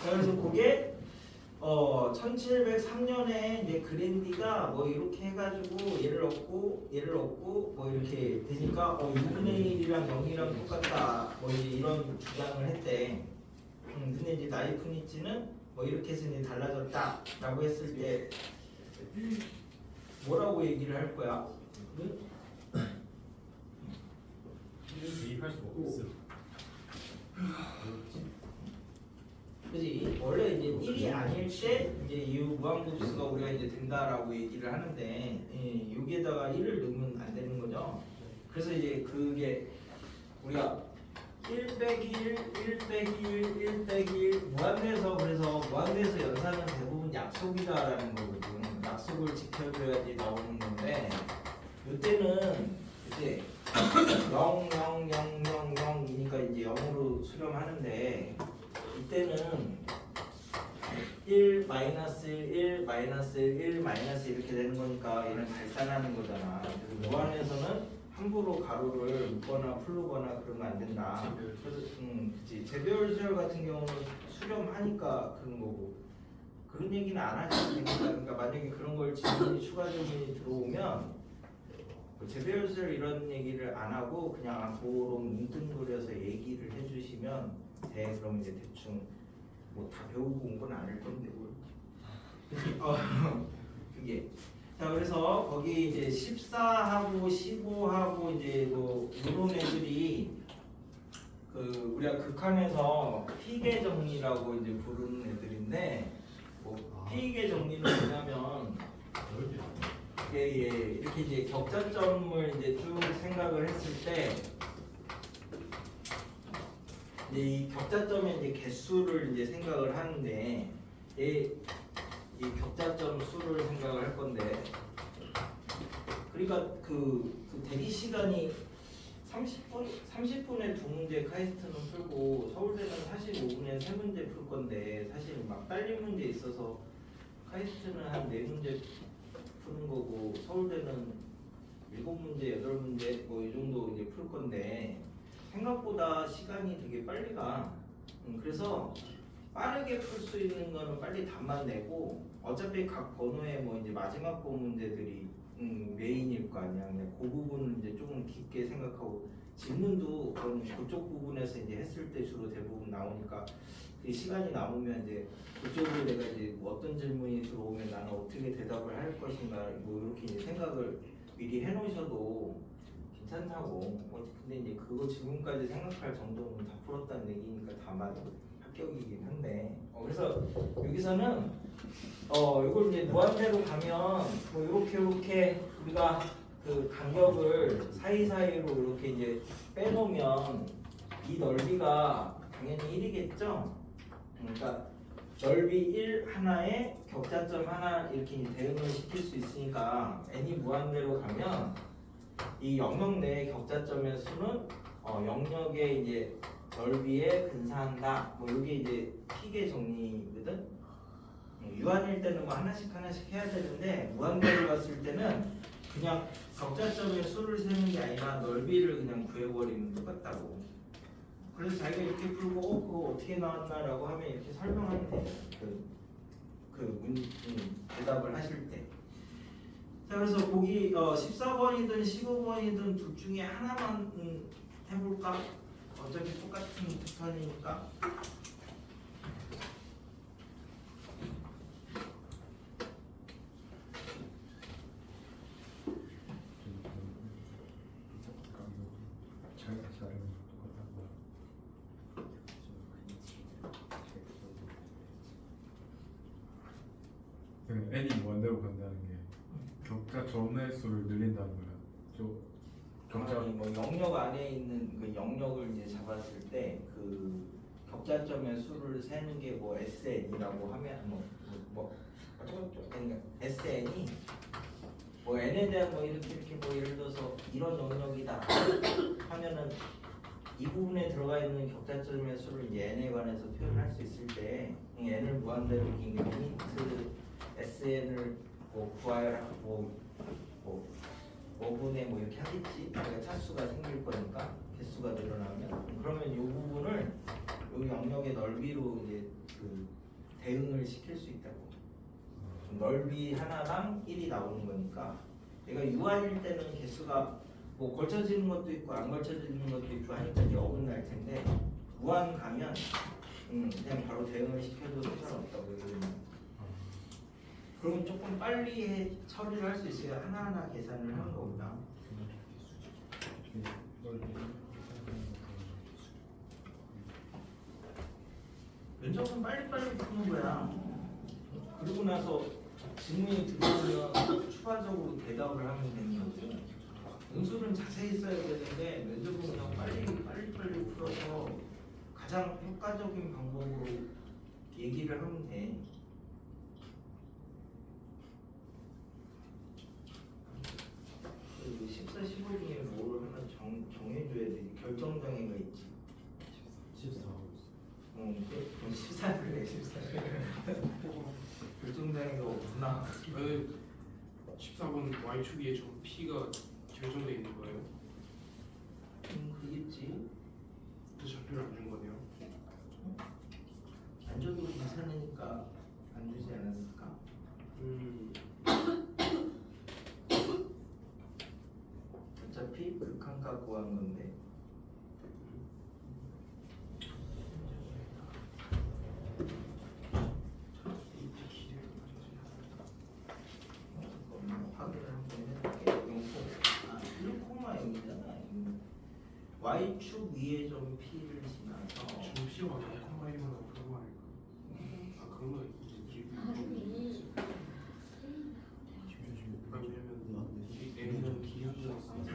그래서 그게 1703년에 이제 그랜디가 뭐 이렇게 해가지고 얘를 얻고 뭐 이렇게 되니까 6분의 1이랑 0이랑 똑같다. 뭐 이제 이런 주장을 했대. 근데 이제 나이프니츠는 뭐 이렇게 해서 이제 달라졌다라고 했을 때 뭐라고 얘기를 할 거야? 대입할 수가 없어. 그지? 원래 이제 1이 아닐 때 이제 이 무한급수가 우리가 이제 된다라고 얘기를 하는데 여기에다가 1을 넣으면 안 되는 거죠. 그래서 이제 그게 우리가 1 빼기 1, 1 빼기 1, 1 빼기 1 무한대에서 그래서 무한대에서 연산은 대부분 약속이다라는 거거든. 약속을 지켜줘야지 나오는 건데 이때는 이제 0, 0, 0, 0, 0이니까 이제 0으로 수렴하는데 이때는 1, 마이너스 1, 1, 마이너스 1, 1, 마이너스 이렇게 되는 거니까 얘는 발산하는 거잖아. 그래서 무한에서는 함부로 가로를 묶거나 풀거나 그러면 안 된다. 그래서 그치. 재배열 같은 경우는 수렴하니까 그런 거고 그런 얘기는 안 하지. 그러니까 만약에 그런 걸 질문이 추가 질문이 들어오면 재배열 이런 얘기를 안 하고 그냥 그런 뭉뚱그려서 얘기를 해주시면 돼. 그럼 이제 대충 뭐 다 배우고 온 건 아닐 건데 뭘. 그게. 자 그래서 거기 이제 14하고 15하고 이제 뭐 이런 애들이 그 우리가 극한에서 피계 정리라고 이제 부르는 애들인데 뭐 피계 정리는 뭐냐면 이렇게 이제 격자점을 이제 쭉 생각을 했을 때 이제 이 격자점의 이제 개수를 이제 생각을 하는데 이 격자점 수를 생각을 할 건데 그러니까 그 대기 시간이 30분에 2문제 카이스트는 풀고 서울대는 45분에 3문제 풀 건데 사실 막 딸린 문제 있어서 카이스트는 한 4문제 푸는 거고 서울대는 7문제, 8문제 뭐 이 정도 이제 풀 건데 생각보다 시간이 되게 빨리 가. 그래서 빠르게 풀 수 있는 거는 빨리 답만 내고 어차피 각 번호에 뭐 이제 마지막 번 문제들이 메인일 거 아니야. 그냥 그 부분을 이제 조금 깊게 생각하고 질문도 그런 그쪽 부분에서 이제 했을 때 주로 대부분 나오니까 그 시간이 남으면 이제 그쪽으로 내가 이제 뭐 어떤 질문이 들어오면 나는 어떻게 대답을 할 것인가 뭐 이렇게 이제 생각을 미리 해놓으셔도 괜찮다고. 근데 이제 그거 지금까지 생각할 정도는 다 풀었다는 얘기니까 다만 합격이긴 한데 그래서 여기서는 이걸 이제 무한대로 가면 뭐 이렇게 우리가 그 간격을 사이사이로 이렇게 이제 빼놓으면 이 넓이가 당연히 1이겠죠. 그러니까 넓이 1 하나에 격자점 하나 이렇게 이제 대응을 시킬 수 있으니까 n이 무한대로 가면 이 영역 내의 격자점의 수는 영역의 이제 넓이에 근사한다. 뭐 이게 이제 픽의 정리거든. 유한일 때는 뭐 하나씩 해야 되는데 무한대를 봤을 때는 그냥 격자점의 수를 세는 게 아니라 넓이를 그냥 구해버리면 똑같다고. 그래서 자기가 이렇게 풀고 그거 어떻게 나왔나라고 하면 이렇게 설명하면 돼요. 대답을 하실 때. 자, 그래서 보기 14번이든 15번이든 둘 중에 하나만 해볼까? 어차피 똑같은 패턴이니까. n이 무한대로 간다는 게 격자 점의 수를 늘린다는 거야. 격자 아니, 뭐 영역 안에 있는 그 영역을 이제 잡았을 때 그 격자점의 수를 세는 게 뭐 SN이라고 하면 그러니까 SN이 뭐 n에 대한 뭐 이렇게 뭐 예를 들어서 이런 영역이다 하면은 이 부분에 들어가 있는 격자점의 수를 이제 n에 관해서 표현할 수 있을 때 이 n을 무한대로 리미트 SN을 뭐 구하여라 뭐 5분의 뭐 이렇게 하겠지. 그러니까 차수가 생길 거니까 개수가 늘어나면 그러면 이 부분을 이 영역의 넓이로 이제 그 대응을 시킬 수 있다고. 넓이 하나당 1이 나오는 거니까 얘가 유한일 때는 개수가 뭐 걸쳐지는 것도 있고 안 걸쳐지는 것도 있고 하니까 이제 어긋날 텐데 무한 가면 그냥 바로 대응을 시켜도 상관없다고 이거는. 그러면 조금 빨리 처리를 할 수 있어요. 하나하나 계산을 하는 거보다. 면접은 빨리빨리 푸는 거야. 그리고 나서 질문이 들어오면 추가적으로 대답을 하면 되는 거죠. 응수는 자세히 써야 되는데 면접은 그냥 빨리 풀어서 가장 효과적인 방법으로 얘기를 하면 돼. 14, 15 중에 뭐를 하나 정해줘야 돼. 결정장애가 있지. 14. 그럼 14를 해, 14를. 결정장애가 없구나. 14번 Y축 위에 저 P가 결정돼 있는 거예요? 그겠지. 그 좌표를 안 준 거네요. 안 줘도 괜찮으니까 안 주지 않았을까? 어차피 극한가 구한 건데. 확인을 한번 해볼게. 1,0이잖아. Y축 위에 좀 P를 지나서 지금 P가 0,1만 그런 거 아닐까? 그런 거 있지. 왜냐면 N은 기울기가 있으니까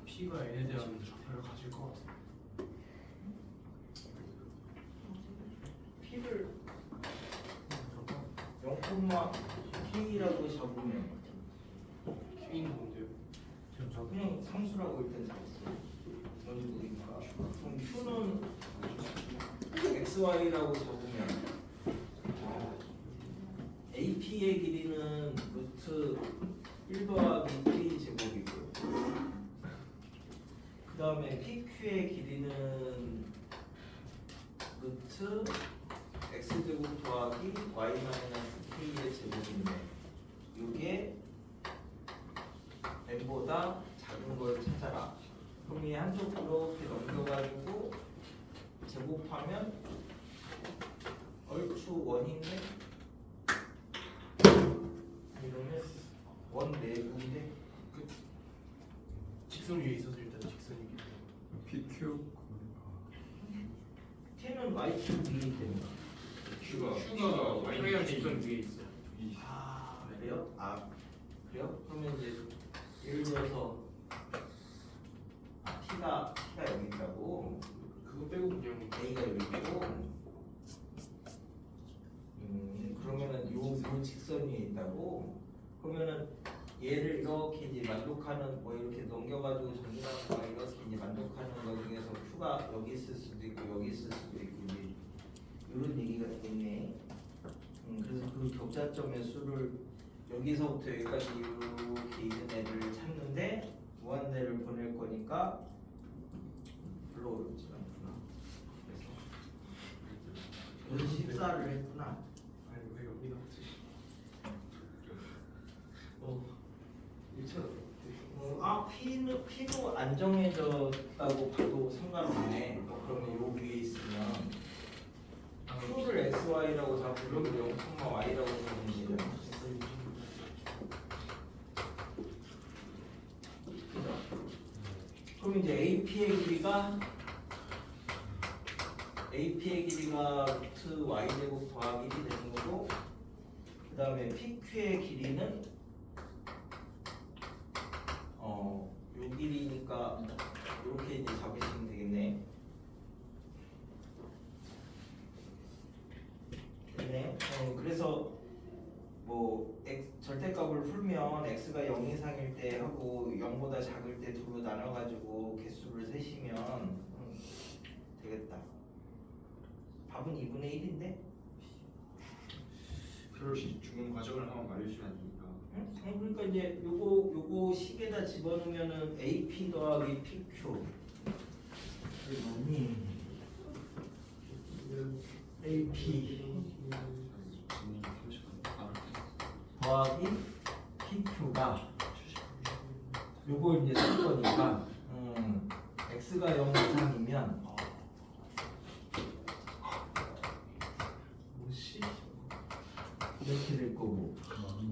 P가 N에 대한 좌표를 가질 것 같아. P를 0,P라고 잡으면 K는 뭔데요? 그냥 상수라고 일단 잡았어. 뭔지 모르니까. 그럼 Q는 XY라고 잡으면 AP의 길이는 루트 1 더하기 P 제곱이고 그 다음에 PQ의 길이는 루트 X제곱 더하기 Y 마이너스 K의 제곱인데 이게 n보다 작은 걸 찾아라. 그럼 이 한쪽으로 이렇게 넘겨가지고 제곱하면 얼추 원인데 이러면 원 내부인데 직선 위에 있어서 일단 직선이기 때문에 PQ T는 Y축 위에 됩니다. Q가 Y랑 직선 위에 있어. 아 그래요? 그래요? 그러면 이제 예를 들어서 T가 여기 있다고 그거 빼고 그냥 A가 여기 있고 그러면은 요 직선 위에 있다고 그러면은 얘를 이렇게 이제 만족하는 뭐 이렇게 넘겨가지고 정리하는 거 이렇게 이제 만족하는 거 중에서 Q가 여기 있을 수도 있고 여기 있을 수도 있고 이제 이런 얘기가 있겠네. 그래서 그 격자점의 수를 여기서부터 여기까지 이렇게 있는 애를 찾는데 무한대를 보낼 거니까 별로 어렵지 않구나. 그래서 14를 했구나. 아니 왜 여기다 P도 안 정해졌다고 봐도 상관없네. 그러면 요 위에 있으면 Q를 XY라고 잡고 여기 0,Y라고 잡으면 되잖아. 그럼 이제 AP의 길이가 루트 Y 제곱 더하기 1이 되는 거고, 그 다음에 PQ의 길이는 요 길이니까 이렇게 이제 잡으시면 되겠네. 되네. 그래서 뭐 절대값을 풀면 x가 0 이상일 때 하고 0보다 작을 때 두로 나눠가지고 개수를 세시면 되겠다. 답은 2분의 1인데? 그릇이 중요한 과정을 한번 말해주시면 안 됩니까? 그러니까 이제 요거 식에다 집어넣으면은 AP 더하기 PQ. 이게 뭐니? AP 더하기 PQ가 요걸 이제 쓸 거니까 x가 0 이상이면 이렇게 될 거고, 그럼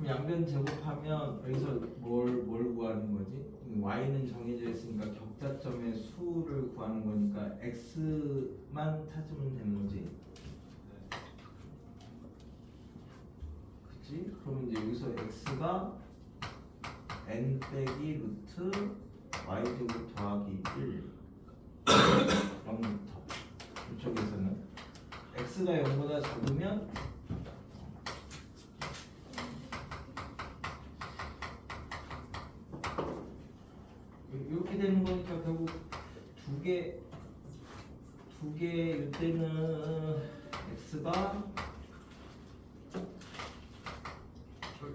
양변 제곱하면 여기서 뭘 구하는 거지? y는 정해져 있으니까 격자점의 수를 구하는 거니까 x만 찾으면 되는 거지. 그치? 그러면 이제 여기서 x가 n 빼기 루트 y 제곱 더하기 1 0부터 이쪽에서는 x가 0보다 작으면 이렇게 되는 거니까 결국 두 개 이때는 x가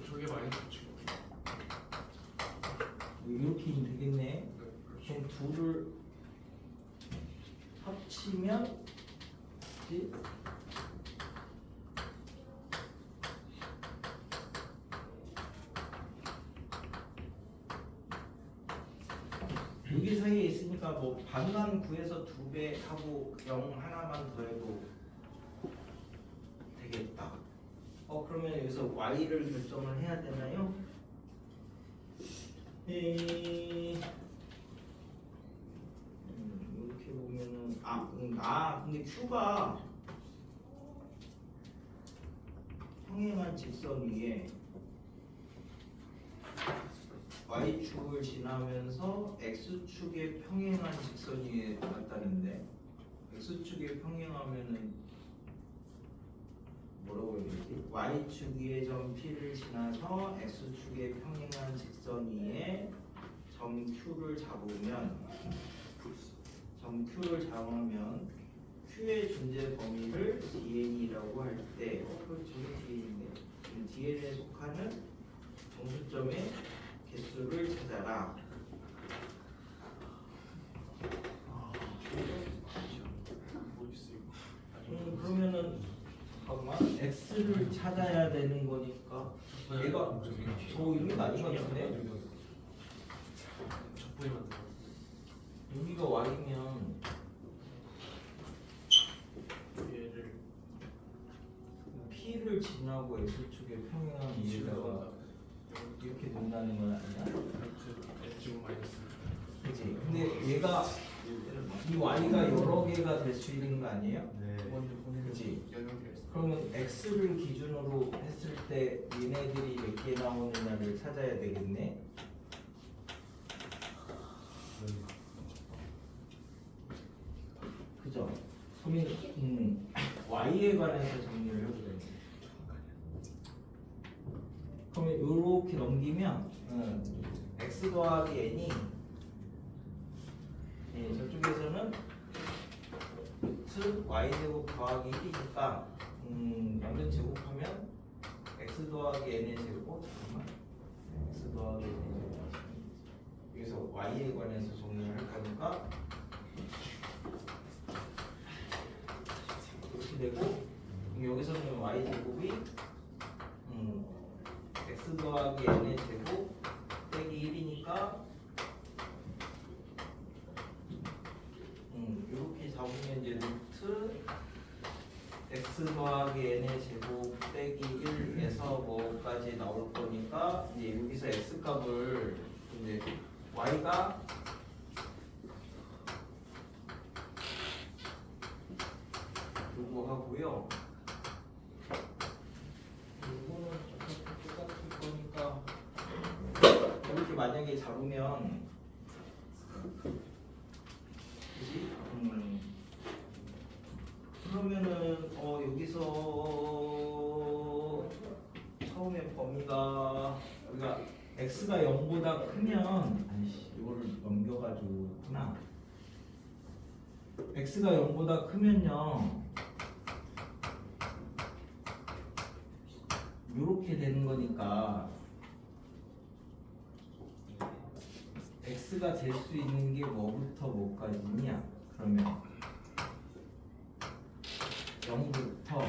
저게 많이 좋지. 이렇게 되겠네. 그럼 둘을 합치면 그치? 여기 사이에 있으니까 뭐 반만 구해서 2배 하고 0 하나만 더해도 되겠다. 그러면 여기서 y를 결정을 해야 되나요? 이렇게 보면은 근데 q가 평행한 직선 위에 y축을 지나면서 x축의 평행한 직선 위에 닿았다는데, x축에 평행하면은 뭐라고 해야 되지? y축 위에 점 P를 지나서 x축에 평행한 직선 위에 점 Q를 잡으면 Q의 존재 범위를 DN이라고 할 때 저게 DN인데 DN에 속하는 정수점의 개수를 찾아라. 그러면은 잠깐만 x를 찾아야 되는 거니까 얘가 저 의미가 아닌 것 같은데 적분이 만들어. 여기가 y면 얘를 p를 지나고 x축에 평행한 위에다가 이렇게 된다는 건 아니야? 지금 마이너스. 그치? 근데 얘가 이 y가 여러 개가 될 수 있는 거 아니에요? 네. 먼저 보내면 그치? 연결돼 있어. 그러면 x를 기준으로 했을 때 얘네들이 몇 개 나오느냐를 찾아야 되겠네. 그죠? 그러면 y에 관해서 정리를 해보자. 그러면 이렇게 넘기면 x 더하기 n이 저쪽에서는 루트 y제곱 더하기 1이니까 완전 제곱하면 x 더하기 n의 제곱 x 더하기 n의 제곱 여기서 y에 관해서 정리를 할 거니까 이렇게 되고 그럼 여기서는 y제곱이 x 더하기 n의 제곱 빼기 1이니까 이렇게 잡으면 이제 루트 x 더하기 n의 제곱 빼기 1에서 뭐까지 나올 거니까 이제 여기서 x 값을 이제 y가 요거 하고요. 요거는 똑같을 거니까 이렇게 만약에 잡으면 그지? 그러면은 여기서 처음에 범위가 우리가 x가 0보다 크면 이거를 넘겨가지고구나. x가 0보다 크면요 요렇게 되는 거니까 x가 될 수 있는 게 뭐부터 뭐까지냐? 그러면 0부터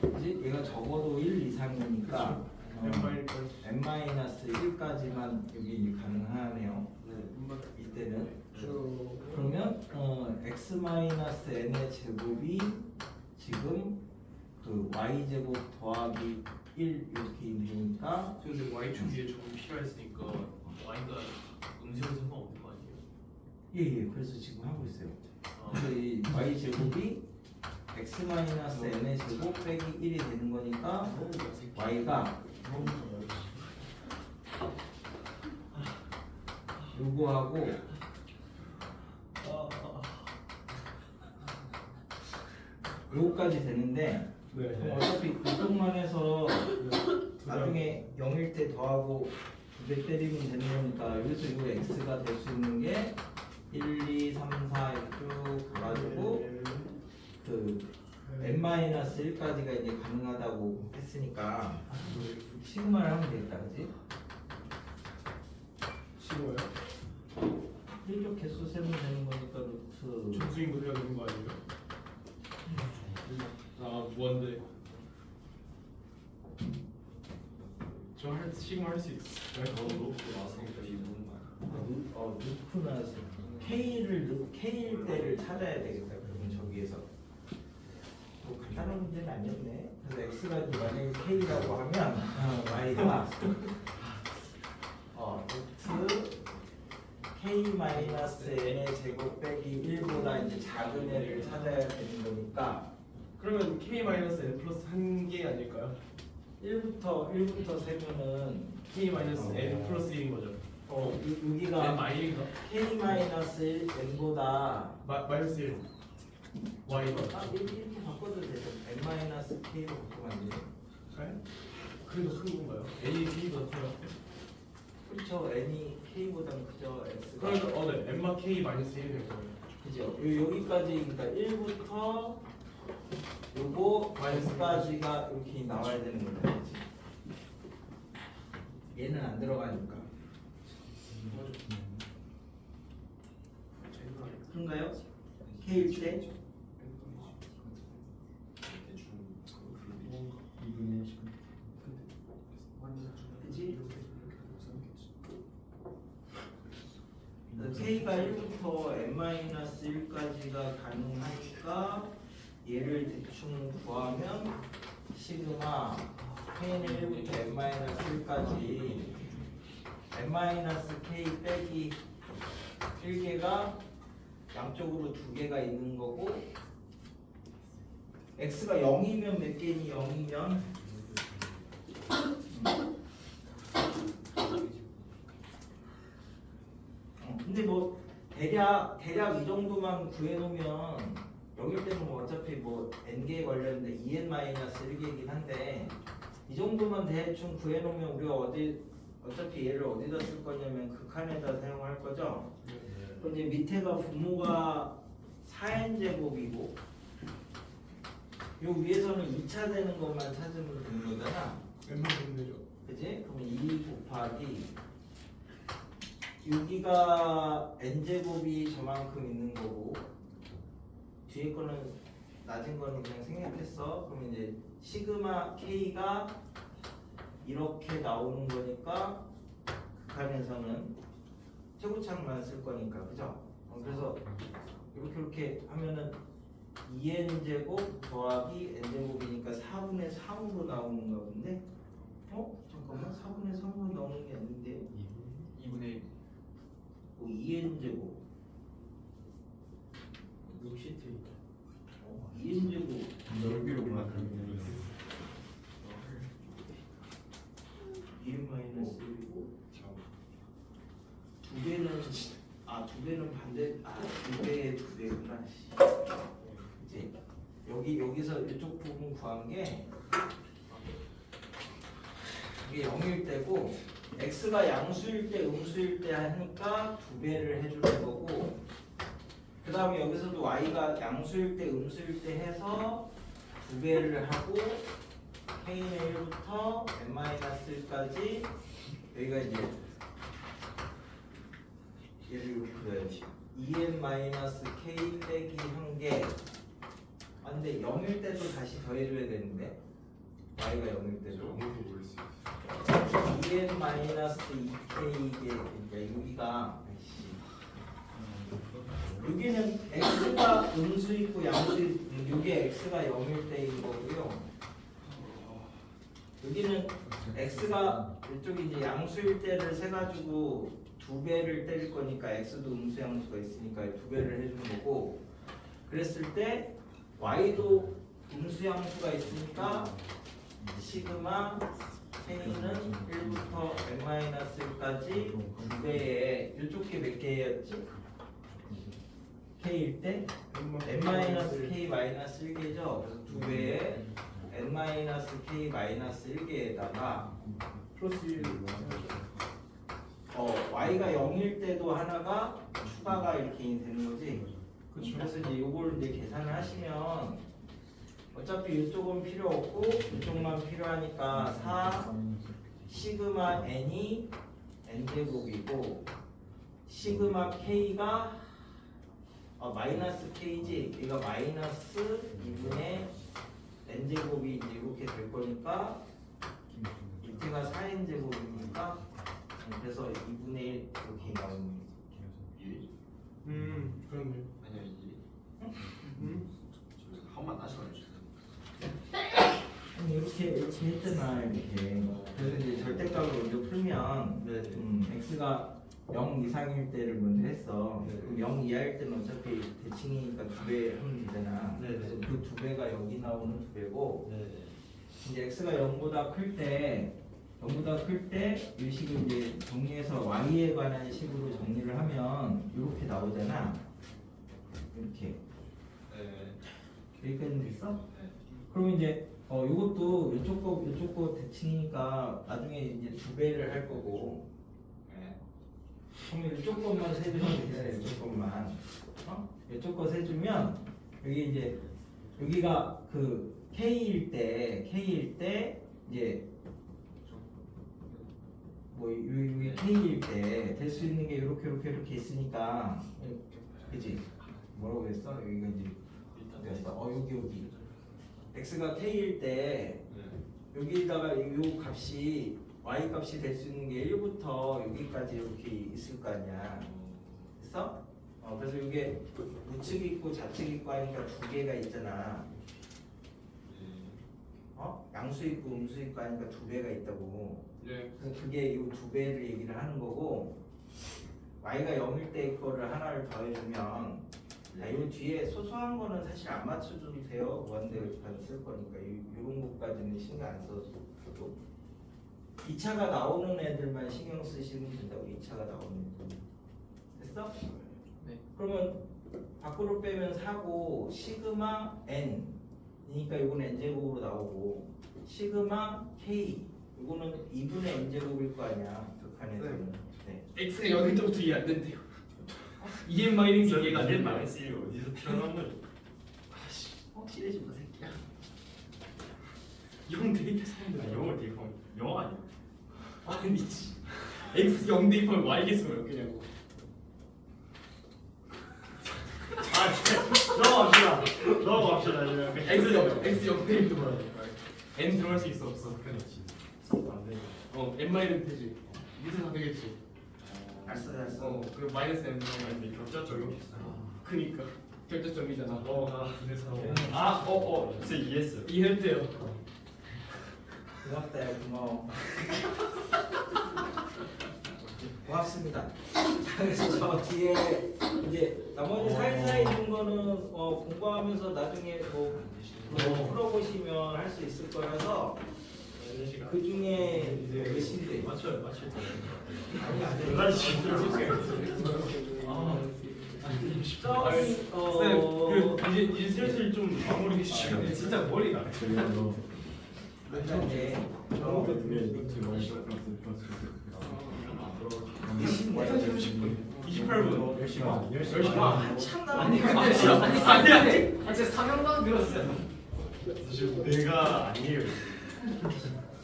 그지? 얘가 적어도 1 이상이니까 n-1까지만 여기 가능하네요. 이때는 그러면 x-n의 제곱이 지금 그 y제곱 더하기 1 이렇게 되니까 근데 y축 위에 적응이 필요했으니까 y가 음수로 상관없는 거 아니에요? 예, 그래서 지금 하고 있어요. 그래서 이 y제곱이 x-n의 제곱 빼기 1이 되는 거니까 y가 요거하고 요거까지 되는데 그럼 어차피 이쪽만 해서 나중에 0일 때 더하고 2배 때리면 되는 거니까 여기서 요 x가 될 수 있는 게 1, 2, 3, 4 이렇게 쭉 가가지고 그 n-1까지가 이제 가능하다고 했으니까 시그마를 하면 되겠다, 그지? 쉬워요? 일격 개수 세면 되는 거니까 루트 정수인구 해야 되는 거 아니에요? 아 무한대. 저 시그마 할 수 있어요. 루트나 K일 때를 찾아야 되겠다. 그러면 저기에서 뭐 간단한 문제는 아니었네. 그래서 X가 이제 만약에 K라고 하면 Y가 루트 K-n의 제곱 빼기 1보다 이제 작은 애를 찾아야 되는 거니까 그러면 k-n 플러스 한 개 아닐까요? 1부터 세면은 k-n 플러스 1인 거죠. 여기가 n인가? K-1n보다 마이너스 1. y가. 이렇게 바꿔도 되죠. n-k로 바꾸면 안 돼요. 그래도 큰 건가요? n이 k보다 커요. 그렇죠. n이 k보다는 크죠. x가. 그러니까 네. n마 k 마이너스 1이 될 거예요. 그죠. 여기까지 그러니까 1부터 요거 마이너스까지가 이렇게 나와야 되는 거죠. 그치? 얘는 안 들어가니까. 그런가요? k일 때? 2분의 10. 그치? k가 1부터 n-1까지가 가능하니까 얘를 대충 구하면 시그마 k는 1부터 n-1까지 n-k 빼기 1개가 양쪽으로 2개가 있는 거고 x가 0이면 몇 개니 0이면 근데 뭐 대략 이 정도만 구해놓으면 여길 때는 뭐 어차피 뭐 n개에 걸렸는데 2n-1개이긴 한데 이 정도만 대충 구해놓으면 우리가 어차피 얘를 어디다 쓸 거냐면 극한에다 사용할 거죠. 그럼 이제 밑에가 분모가 4n제곱이고 요 위에서는 2차 되는 것만 찾으면 되는 거잖아. 웬만하면 되죠. 그지? 그럼 2 곱하기 여기가 n제곱이 저만큼 있는 거고 뒤에 거는 낮은 거는 그냥 생략했어. 그럼 이제 시그마 k가 이렇게 나오는 거니까 극한에서는 최고창만 쓸 거니까 그죠? 그래서 이렇게 하면은 2n 제곱 더하기 n 제곱이니까 4분의 3으로 나오는가 본데? 잠깐만 4분의 3으로 나오는 게 아닌데 2분의 2n 제곱 이거 시트 2n 제곱 넓이로 보면 2n 마이너스 1이고 두 배는 반대 2배의 2배구나 그치? 여기서 이쪽 부분 구한 게 이게 0일 때고 x가 양수일 때 음수일 때 하니까 2배를 해주는 거고 그 다음에 여기서도 y가 양수일 때 음수일 때 해서 2배를 하고 k는 1부터 n-1까지 여기가 이제 얘를 이렇게 그려야지 2n-k 빼기 1개 근데 0일 때도 다시 더해줘야 되는데 y가 0일 때도 2n-2k 그러니까 여기가 여기는 x가 음수 있고 양수 있고 여기에 x가 0일 때인 거고요 여기는 x가 이쪽이 이제 양수일 때를 세가지고 2배를 때릴 거니까 x도 음수 양수가 있으니까 2배를 해주는 거고 그랬을 때 y도 음수 양수가 있으니까 시그마 k는 1부터 n-1까지 2배에 이쪽 게 몇 개였지? k일 때 n-k 마이너스 1개죠. 그래서 2배에 n-k 마이너스 1개에다가 플러스 1. y가 0일 때도 하나가 추가가 이렇게 되는 거지. 그쵸. 그래서 이제 요걸 이제 계산을 하시면 어차피 이쪽은 필요 없고 이쪽만 필요하니까 4 시그마 n이 n제곱이고 시그마 k가 마이너스 k지. 얘가 마이너스 2분의 n제곱이 이제 이렇게 될 거니까 밑에가 4n제곱이니까 그래서 2분의 1 이렇게 나오는 거지. 그렇네. 아니야 이게 음. 한번 다시 말해주세요. 아니 이렇게 했잖아 이렇게. 그래서 이제 절대값을 먼저 풀면 x가 0 이상일 때를 먼저 했어. 그럼 0 이하일 때는 어차피 대칭이니까 2배 하면 되잖아. 그래서 그 2배가 여기 나오는 2배고 이제 x가 0보다 클 때 이 식을 이제 정리해서 y에 관한 식으로 정리를 하면 이렇게 나오잖아. 이렇게. 여기까지 됐어? 그럼 이제 이것도 이쪽 거 대칭이니까 나중에 이제 2배를 할 거고. 그럼 이쪽 것만 세주면 되잖아요. 이쪽 것만. 이쪽 거 세주면 여기 이제 여기가 그 k일 때 이제 뭐 여기 k일 때 될 수 있는 게 이렇게 있으니까 그지? 뭐라고 했어? 여기가 이제 됐어. 여기 x가 k일 때 여기다가 이 값이 y 값이 될 수 있는 게 1부터 여기까지 이렇게 있을 거 아니야. 됐어? 그래서 이게 우측이 있고 좌측이 있고 하니까 2개가 있잖아. 양수 있고 음수 있고 하니까 2배가 있다고. 그래서 그게 이 2배를 얘기를 하는 거고 y가 0일 때 거를 하나를 더해주면 이 뒤에 소소한 거는 사실 안 맞춰줘도 돼요. 무한대까지 쓸 거니까 이런 것까지는 신경 안 써도 2차가 나오는 애들만 신경 쓰시면 된다고. 2차가 나오는 애들 됐어? 네. 그러면 밖으로 빼면 4고 시그마 n이 2니까 이거는 n제곱으로 나오고 시그마 k 이거는 2분의 n제곱일 거 아니야 극한에서는. 네. x가 0일 때부터 이해 안 된대요. 2n 마이너스 게 이해가 안 된다. 마이너스 어디서 태어난 거야? 아씨, 확실해지 마 새끼야. 0 대입해 사람들. 영어를 대입하면 영어 아니야? 아니지. x 0 대입하면 y 개수가 몇 개냐고. 아 진짜 넘어갑시다. 넘어갑시다 지금. x 0 대입도 뭐라 해? n 들어갈 수 있어 없어? 그렇지. 안 돼. n 마이너스 되지. 밑에 다 되겠지. 알았어. 그 마이너스 n 들어가면 근데 격자 적용했어. 그니까 결제점이잖아. 넘어가. 그래서 아, 진짜 이해했어요. 이해했대요. 고맙다 야 고마워. 고맙습니다. 그래서 저 뒤에 이제 나머지 사이사이 있는 거는 공부하면서 나중에 뭐 풀어보시면 할 수 있을 거라서 그 중에 이제 몇인데 맞춰요, 맞출 때. 아니 아직 몇 가지 그 이제 슬슬 좀 마무리 해주시면 진짜 머리가. 그래서 일단 이제 완전 30분 28분 10시 반 한참 아니 남았는데 근데 아니 진짜 사명당 들었어요. 사실 내가 아니에요.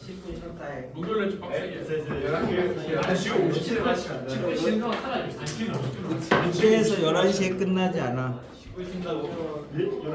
10분 쉬었다 해. 목요일에 좀 빡세게 아 지금 57에 마치면 안 돼. 신경 살아있어. 무대에서 11시에 끝나지 않아. 10분 쉰다고.